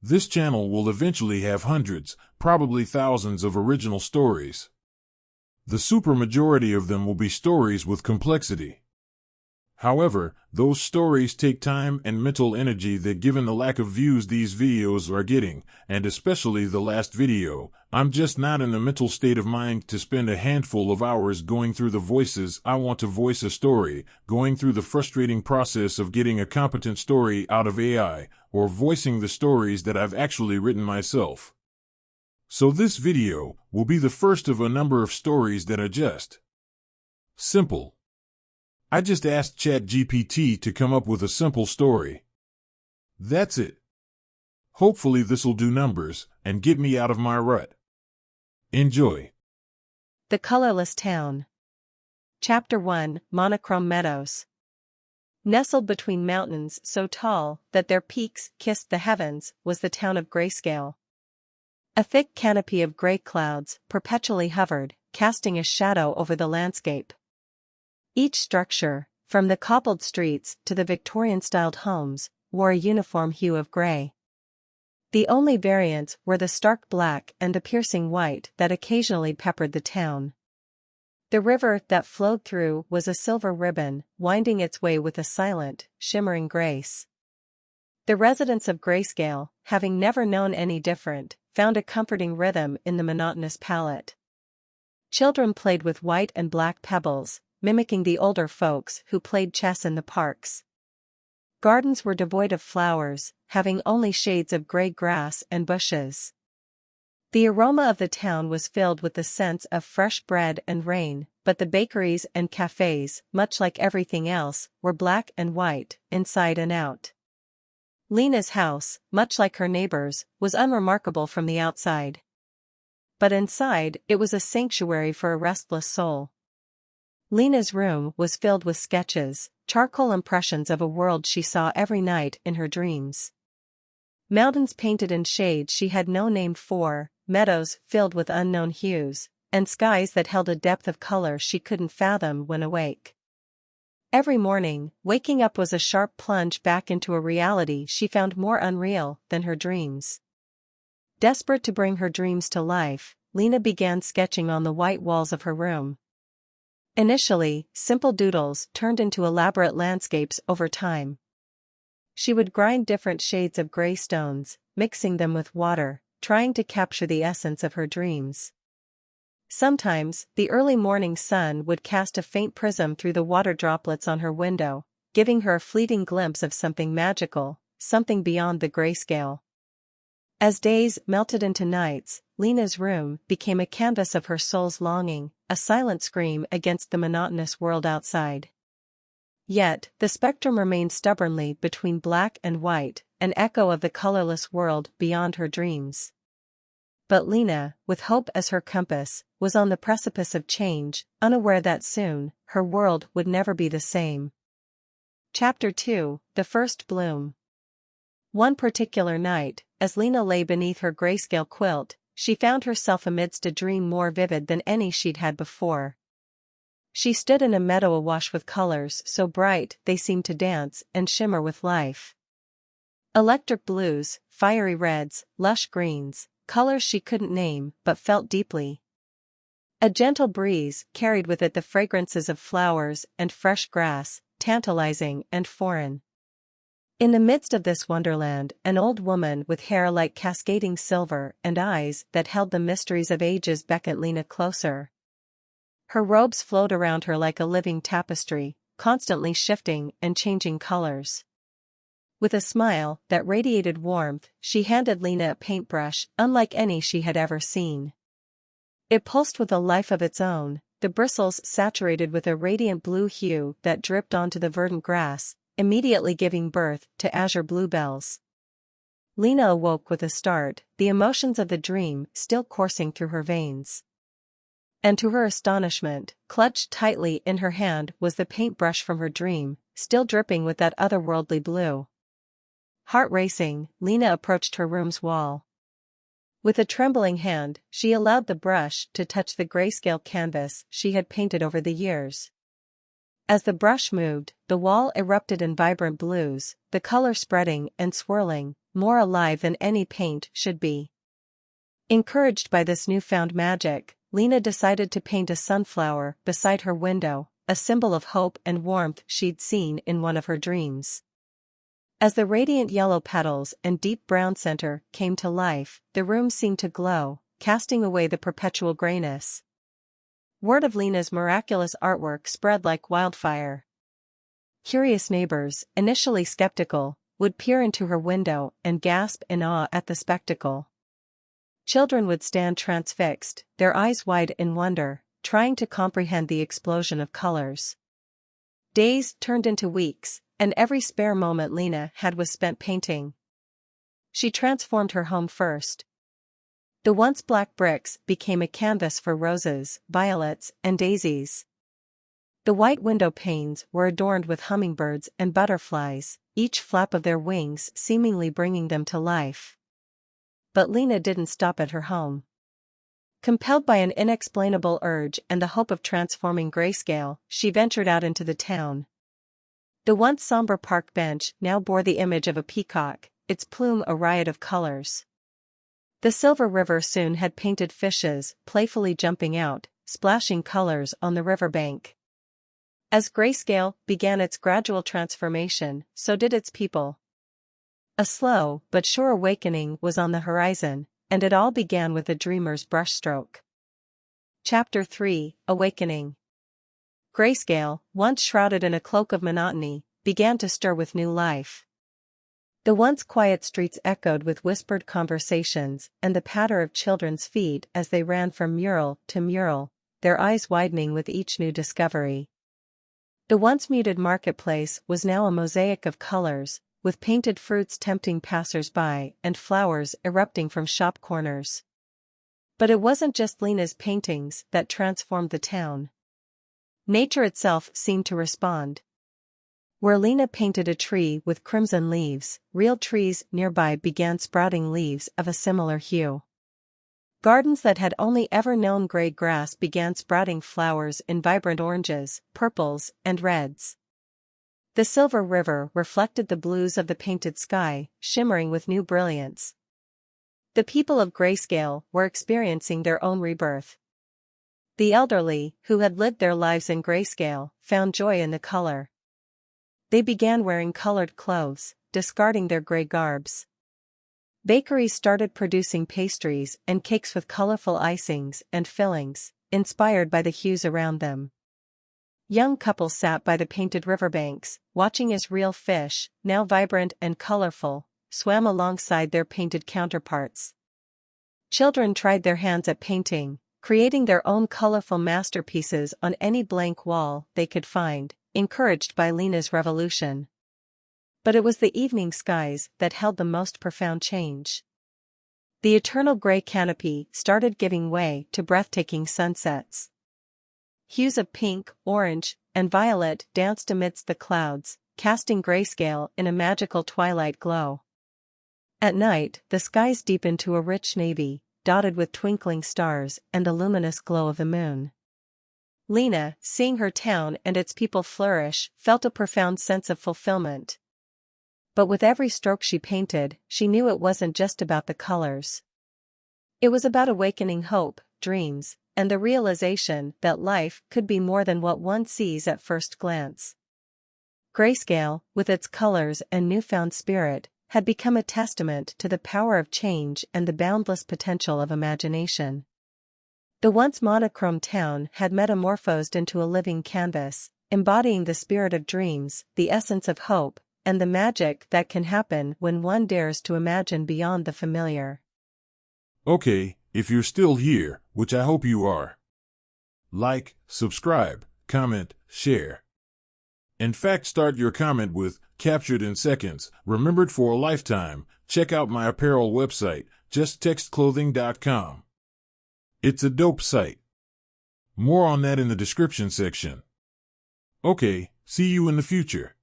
This channel will eventually have hundreds, probably thousands of original stories. The supermajority of them will be stories with complexity. However, those stories take time and mental energy that, given the lack of views these videos are getting, and especially the last video, I'm just not in the mental state of mind to spend a handful of hours going through the voices I want to voice a story, going through the frustrating process of getting a competent story out of AI, or voicing the stories that I've actually written myself. So this video will be the first of a number of stories that are just simple. I just asked ChatGPT to come up with a simple story. That's it. Hopefully this'll do numbers and get me out of my rut. Enjoy. The Colorless Town. Chapter 1, Monochrome Meadows. Nestled between mountains so tall that their peaks kissed the heavens was the town of Grayscale. A thick canopy of gray clouds perpetually hovered, casting a shadow over the landscape. Each structure, from the cobbled streets to the Victorian-styled homes, wore a uniform hue of gray. The only variants were the stark black and the piercing white that occasionally peppered the town. The river that flowed through was a silver ribbon, winding its way with a silent, shimmering grace. The residents of Grayscale, having never known any different, found a comforting rhythm in the monotonous palette. Children played with white and black pebbles, mimicking the older folks who played chess in the parks. Gardens were devoid of flowers, having only shades of gray grass and bushes. The aroma of the town was filled with the scents of fresh bread and rain, but the bakeries and cafes, much like everything else, were black and white, inside and out. Lina's house, much like her neighbors, was unremarkable from the outside. But inside, it was a sanctuary for a restless soul. Lina's room was filled with sketches, charcoal impressions of a world she saw every night in her dreams. Mountains painted in shades she had no name for, meadows filled with unknown hues, and skies that held a depth of color she couldn't fathom when awake. Every morning, waking up was a sharp plunge back into a reality she found more unreal than her dreams. Desperate to bring her dreams to life, Lina began sketching on the white walls of her room. Initially, simple doodles turned into elaborate landscapes over time. She would grind different shades of gray stones, mixing them with water, trying to capture the essence of her dreams. Sometimes, the early morning sun would cast a faint prism through the water droplets on her window, giving her a fleeting glimpse of something magical, something beyond the grayscale. As days melted into nights, Lina's room became a canvas of her soul's longing, a silent scream against the monotonous world outside. Yet, the spectrum remained stubbornly between black and white, an echo of the colorless world beyond her dreams. But Lina, with hope as her compass, was on the precipice of change, unaware that soon, her world would never be the same. Chapter 2, The First Bloom. One particular night, as Lina lay beneath her grayscale quilt, she found herself amidst a dream more vivid than any she'd had before. She stood in a meadow awash with colors so bright they seemed to dance and shimmer with life. Electric blues, fiery reds, lush greens, colors she couldn't name but felt deeply. A gentle breeze carried with it the fragrances of flowers and fresh grass, tantalizing and foreign. In the midst of this wonderland, an old woman with hair like cascading silver and eyes that held the mysteries of ages beckoned Lina closer. Her robes flowed around her like a living tapestry, constantly shifting and changing colors. With a smile that radiated warmth, she handed Lina a paintbrush unlike any she had ever seen. It pulsed with a life of its own, the bristles saturated with a radiant blue hue that dripped onto the verdant grass, immediately giving birth to azure bluebells. Lina awoke with a start, the emotions of the dream still coursing through her veins. And to her astonishment, clutched tightly in her hand was the paintbrush from her dream, still dripping with that otherworldly blue. Heart racing, Lina approached her room's wall. With a trembling hand, she allowed the brush to touch the grayscale canvas she had painted over the years. As the brush moved, the wall erupted in vibrant blues, the color spreading and swirling, more alive than any paint should be. Encouraged by this newfound magic, Lina decided to paint a sunflower beside her window, a symbol of hope and warmth she'd seen in one of her dreams. As the radiant yellow petals and deep brown center came to life, the room seemed to glow, casting away the perpetual grayness. Word of Lina's miraculous artwork spread like wildfire. Curious neighbors, initially skeptical, would peer into her window and gasp in awe at the spectacle. Children would stand transfixed, their eyes wide in wonder, trying to comprehend the explosion of colors. Days turned into weeks, and every spare moment Lina had was spent painting. She transformed her home first. The once black bricks became a canvas for roses, violets, and daisies. The white window panes were adorned with hummingbirds and butterflies, each flap of their wings seemingly bringing them to life. But Lina didn't stop at her home. Compelled by an inexplainable urge and the hope of transforming Grayscale, she ventured out into the town. The once somber park bench now bore the image of a peacock, its plume a riot of colors. The silver river soon had painted fishes, playfully jumping out, splashing colors on the riverbank. As Grayscale began its gradual transformation, so did its people. A slow but sure awakening was on the horizon, and it all began with a dreamer's brushstroke. Chapter 3: Awakening. Grayscale, once shrouded in a cloak of monotony, began to stir with new life. The once quiet streets echoed with whispered conversations and the patter of children's feet as they ran from mural to mural, their eyes widening with each new discovery. The once muted marketplace was now a mosaic of colors, with painted fruits tempting passers-by and flowers erupting from shop corners. But it wasn't just Lina's paintings that transformed the town. Nature itself seemed to respond. Where Lina painted a tree with crimson leaves, real trees nearby began sprouting leaves of a similar hue. Gardens that had only ever known gray grass began sprouting flowers in vibrant oranges, purples, and reds. The silver river reflected the blues of the painted sky, shimmering with new brilliance. The people of Grayscale were experiencing their own rebirth. The elderly, who had lived their lives in Grayscale, found joy in the color. They began wearing colored clothes, discarding their gray garbs. Bakeries started producing pastries and cakes with colorful icings and fillings, inspired by the hues around them. Young couples sat by the painted riverbanks, watching as real fish, now vibrant and colorful, swam alongside their painted counterparts. Children tried their hands at painting, creating their own colorful masterpieces on any blank wall they could find, encouraged by Lina's revolution. But it was the evening skies that held the most profound change. The eternal gray canopy started giving way to breathtaking sunsets. Hues of pink, orange, and violet danced amidst the clouds, casting Grayscale in a magical twilight glow. At night, the skies deepened to a rich navy, dotted with twinkling stars and the luminous glow of the moon. Lina, seeing her town and its people flourish, felt a profound sense of fulfillment. But with every stroke she painted, she knew it wasn't just about the colors. It was about awakening hope, dreams, and the realization that life could be more than what one sees at first glance. Grayscale, with its colors and newfound spirit, had become a testament to the power of change and the boundless potential of imagination. The once monochrome town had metamorphosed into a living canvas, embodying the spirit of dreams, the essence of hope, and the magic that can happen when one dares to imagine beyond the familiar. Okay, if you're still here, which I hope you are. Like, subscribe, comment, share. In fact, start your comment with, "Captured in seconds, remembered for a lifetime." Check out my apparel website, justtextclothing.com. It's a dope site. More on that in the description section. Okay, see you in the future.